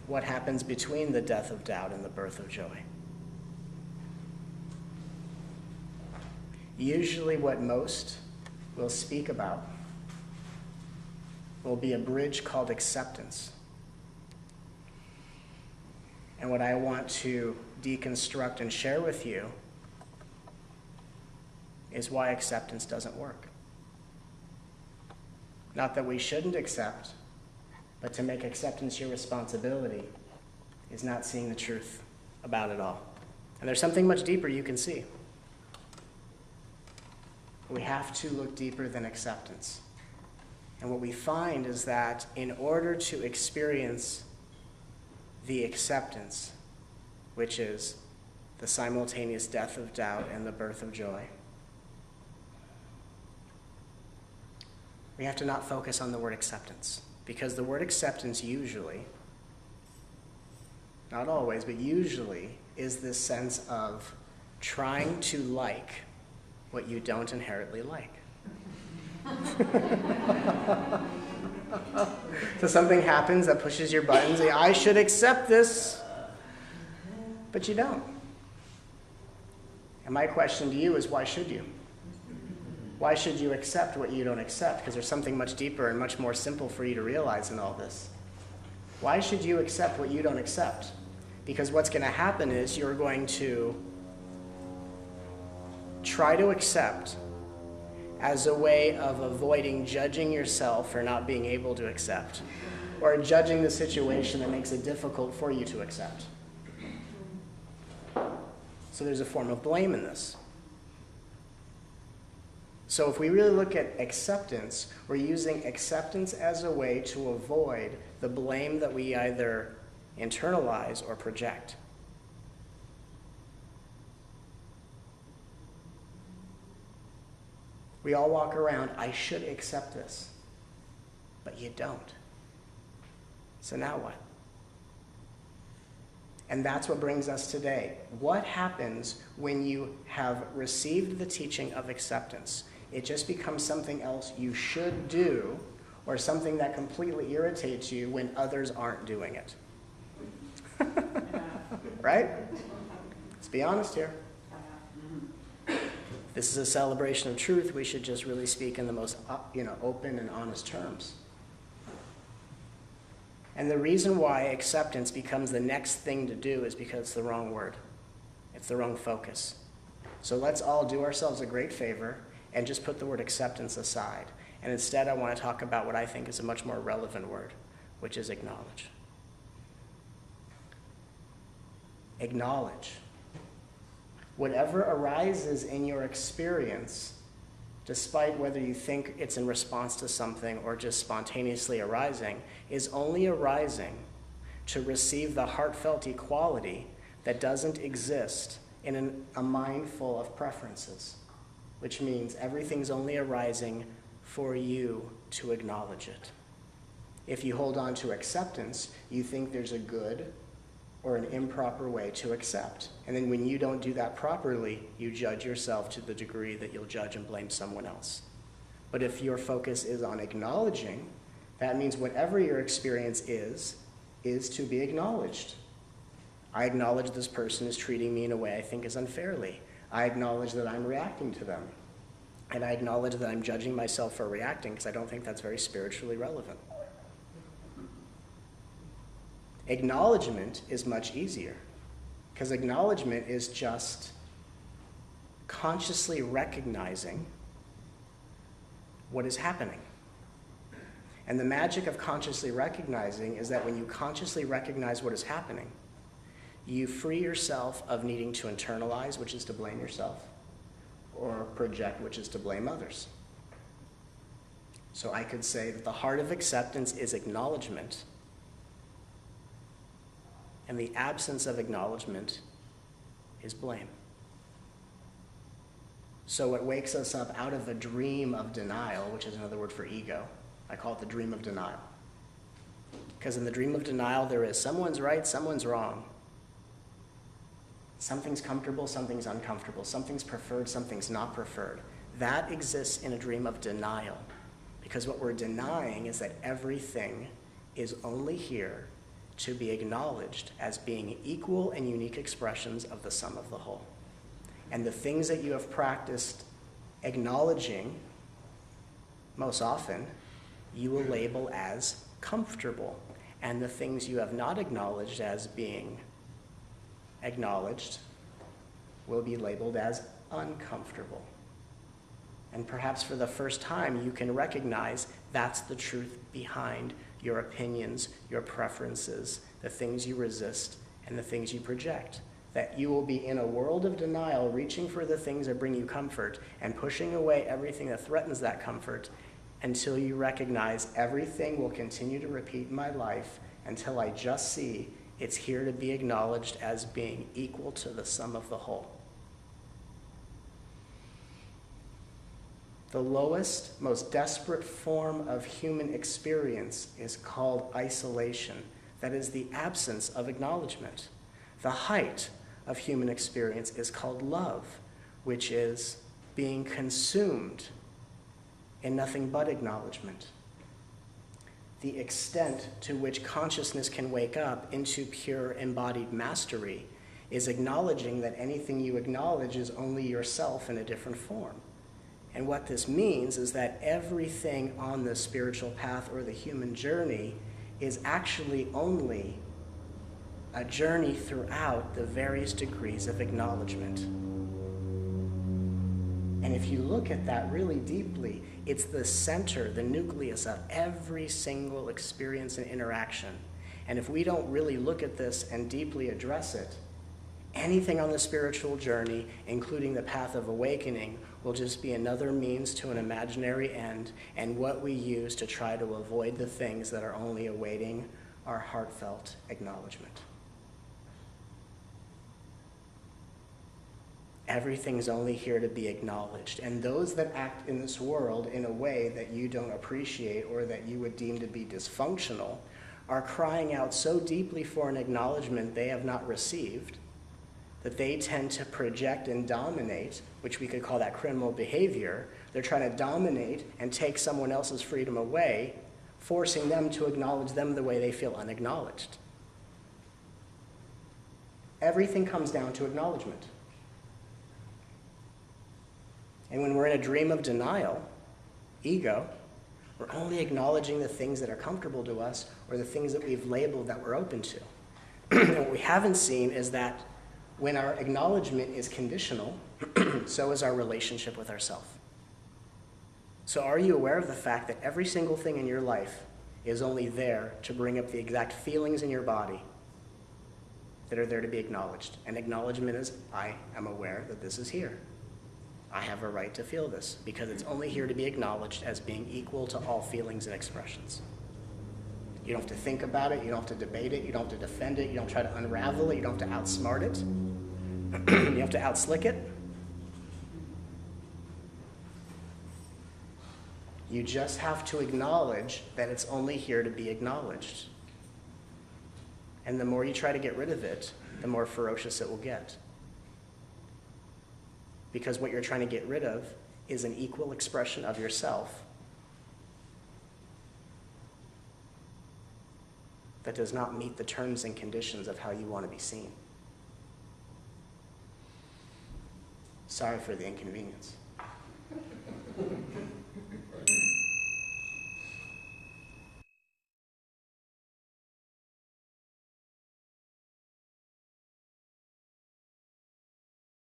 what happens between the death of doubt and the birth of joy. Usually what most will speak about will be a bridge called acceptance. And what I want to deconstruct and share with you is why acceptance doesn't work. Not that we shouldn't accept, but to make acceptance your responsibility is not seeing the truth about it all. And there's something much deeper you can see. We have to look deeper than acceptance. And what we find is that in order to experience the acceptance, which is the simultaneous death of doubt and the birth of joy, we have to not focus on the word acceptance. Because the word acceptance usually, not always, but usually is this sense of trying to like what you don't inherently like. So something happens that pushes your buttons, say, I should accept this, but you don't. And my question to you is, why should you? Why should you accept what you don't accept? Because there's something much deeper and much more simple for you to realize in all this. Why should you accept what you don't accept? Because what's going to happen is you're going to try to accept as a way of avoiding judging yourself for not being able to accept, or judging the situation that makes it difficult for you to accept. So there's a form of blame in this. So if we really look at acceptance, we're using acceptance as a way to avoid the blame that we either internalize or project. We all walk around, I should accept this, but you don't. So now what? And that's what brings us today. What happens when you have received the teaching of acceptance? It just becomes something else you should do, or something that completely irritates you when others aren't doing it. Right? Let's be honest here. This is a celebration of truth. We should just really speak in the most open and honest terms. And the reason why acceptance becomes the next thing to do is because it's the wrong word. It's the wrong focus. So let's all do ourselves a great favor and just put the word acceptance aside. And instead, I want to talk about what I think is a much more relevant word, which is acknowledge. Acknowledge. Whatever arises in your experience, despite whether you think it's in response to something or just spontaneously arising, is only arising to receive the heartfelt equality that doesn't exist in a mind full of preferences, which means everything's only arising for you to acknowledge it. If you hold on to acceptance, you think there's a good or an improper way to accept. And then when you don't do that properly, you judge yourself to the degree that you'll judge and blame someone else. But if your focus is on acknowledging, that means whatever your experience is to be acknowledged. I acknowledge this person is treating me in a way I think is unfairly. I acknowledge that I'm reacting to them. And I acknowledge that I'm judging myself for reacting because I don't think that's very spiritually relevant. Acknowledgement is much easier because acknowledgement is just consciously recognizing what is happening. And the magic of consciously recognizing is that when you consciously recognize what is happening, you free yourself of needing to internalize, which is to blame yourself, or project, which is to blame others. So I could say that the heart of acceptance is acknowledgement, and the absence of acknowledgement is blame. So what wakes us up out of a dream of denial, which is another word for ego, I call it the dream of denial. Because in the dream of denial, there is someone's right, someone's wrong. Something's comfortable, something's uncomfortable. Something's preferred, something's not preferred. That exists in a dream of denial. Because what we're denying is that everything is only here to be acknowledged as being equal and unique expressions of the sum of the whole. And the things that you have practiced acknowledging most often, you will label as comfortable. And the things you have not acknowledged as being acknowledged will be labeled as uncomfortable. And perhaps for the first time, you can recognize that's the truth behind your opinions, your preferences, the things you resist, and the things you project. That you will be in a world of denial, reaching for the things that bring you comfort and pushing away everything that threatens that comfort until you recognize everything will continue to repeat in my life until I just see it's here to be acknowledged as being equal to the sum of the whole. The lowest, most desperate form of human experience is called isolation. That is the absence of acknowledgement. The height of human experience is called love, which is being consumed in nothing but acknowledgement. The extent to which consciousness can wake up into pure embodied mastery is acknowledging that anything you acknowledge is only yourself in a different form. And what this means is that everything on the spiritual path or the human journey is actually only a journey throughout the various degrees of acknowledgement. And if you look at that really deeply, it's the center, the nucleus of every single experience and interaction. And if we don't really look at this and deeply address it, anything on the spiritual journey, including the path of awakening, will just be another means to an imaginary end, and what we use to try to avoid the things that are only awaiting our heartfelt acknowledgement. Everything's only here to be acknowledged. And those that act in this world in a way that you don't appreciate or that you would deem to be dysfunctional are crying out so deeply for an acknowledgement they have not received that they tend to project and dominate, which we could call that criminal behavior. They're trying to dominate and take someone else's freedom away, forcing them to acknowledge them the way they feel unacknowledged. Everything comes down to acknowledgement. And when we're in a dream of denial, ego, we're only acknowledging the things that are comfortable to us or the things that we've labeled that we're open to. And what we haven't seen is that when our acknowledgement is conditional, so is our relationship with ourselves. So are you aware of the fact that every single thing in your life is only there to bring up the exact feelings in your body that are there to be acknowledged? And acknowledgement is, I am aware that this is here. I have a right to feel this, because it's only here to be acknowledged as being equal to all feelings and expressions. You don't have to think about it, you don't have to debate it, you don't have to defend it, you don't try to unravel it, you don't have to outsmart it, you have to outslick it. You just have to acknowledge that it's only here to be acknowledged. And the more you try to get rid of it, the more ferocious it will get. Because what you're trying to get rid of is an equal expression of yourself that does not meet the terms and conditions of how you want to be seen. Sorry for the inconvenience.